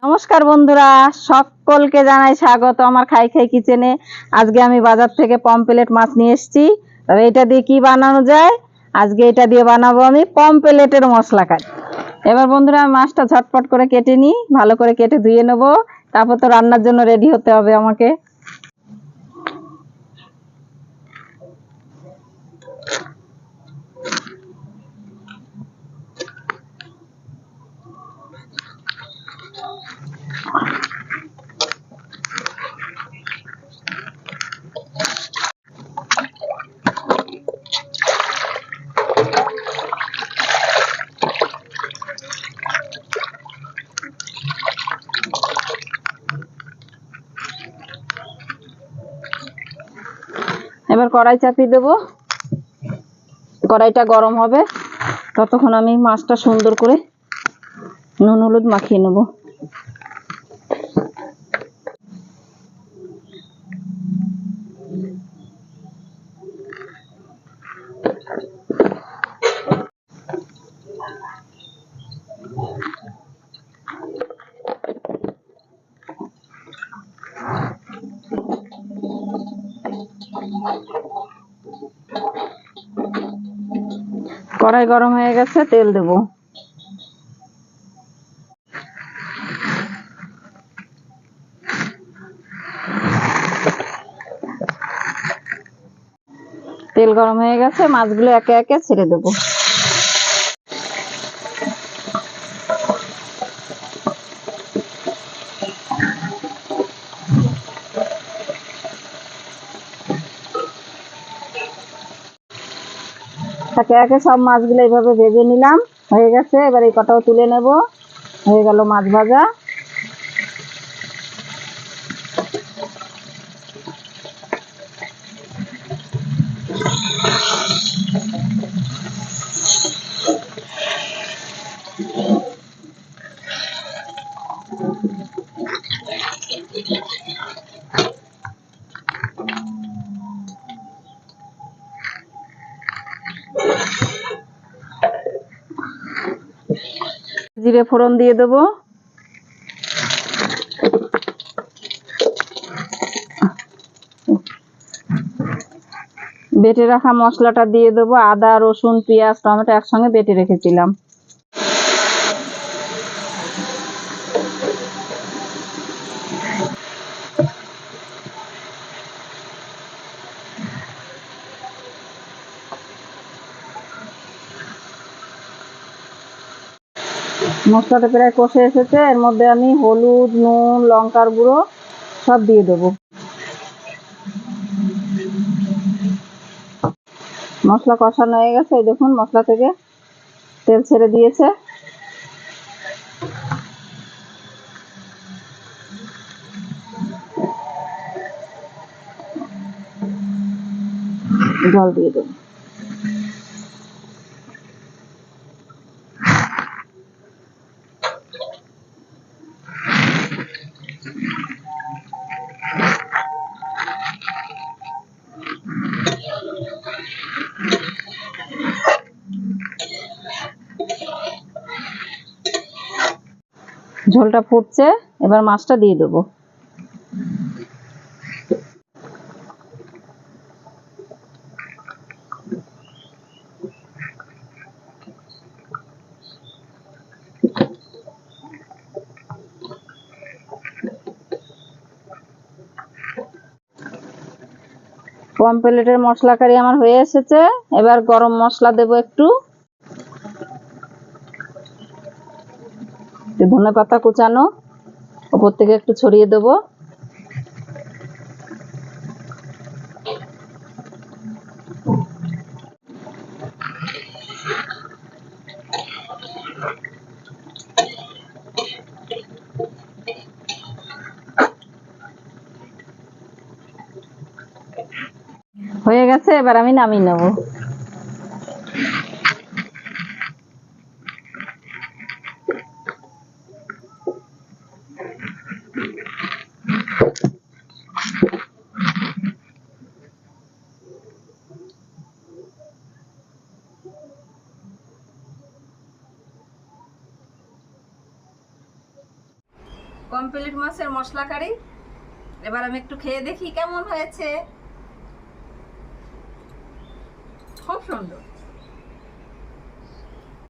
নমস্কার বন্ধুরা, সকলকে জানাই স্বাগত আমার খাই খাই কিচেনে। আজকে আমি বাজার থেকে পমফ্রেট মাছ নিয়ে এসেছি। তবে এটা দিয়ে কি বানানো যায়, আজকে এটা দিয়ে বানাবো আমি পমফ্রেটের মশলা কারি। এবার বন্ধুরা আমি মাছটা ঝটপট করে কেটে নিই, ভালো করে কেটে ধুয়ে নেবো। তারপর তো রান্নার জন্য রেডি হতে হবে আমাকে। এবার কড়াই চাপিয়ে দেবো, কড়াইটা গরম হবে। ততক্ষণ আমি মাছটা সুন্দর করে নুন হলুদ মাখিয়ে নেবো। কড়াই গরম হয়ে গেছে, তেল দেব। তেল গরম হয়ে গেছে, মাছগুলো একে একে ছেড়ে দেবো। একে একে সব মাছগুলো এইভাবে ভেজে নিলাম, হয়ে গেছে। এবার এই কটাও তুলে নেব। হয়ে গেল মাছ ভাজা। জিরে ফোড়ন দিয়ে দেবো। বেটে রাখা মশলাটা দিয়ে দেবো। আদা রসুন পেঁয়াজ টমেটো একসঙ্গে বেটে রেখেছিলাম। মশলাটা প্রায় কষে এসেছে, এর মধ্যে আমি হলুদ নুন লঙ্কার গুঁড়ো সব দিয়ে দেবো। মশলা কষানো হয়ে গেছে, এই দেখুন মশলা থেকে তেল ছেড়ে দিয়েছে। জল দিয়ে দেবো। ঝোলটা ফুটছে, এবার মাছটা দিয়ে দেবো। পমফ্রেটের মশলা কারি আমার হয়ে এসেছে। এবার গরম মশলা দেবো একটু, ধনেপাতা কুচানো উপর থেকে একটু ছড়িয়ে দেবো। হয়ে গেছে, এবার আমি নামিয়ে নেব। পমফ্রেট মাছের মশলা কারি। এবার আমি একটু খেয়ে দেখি কেমন হয়েছে। খুব সুন্দর।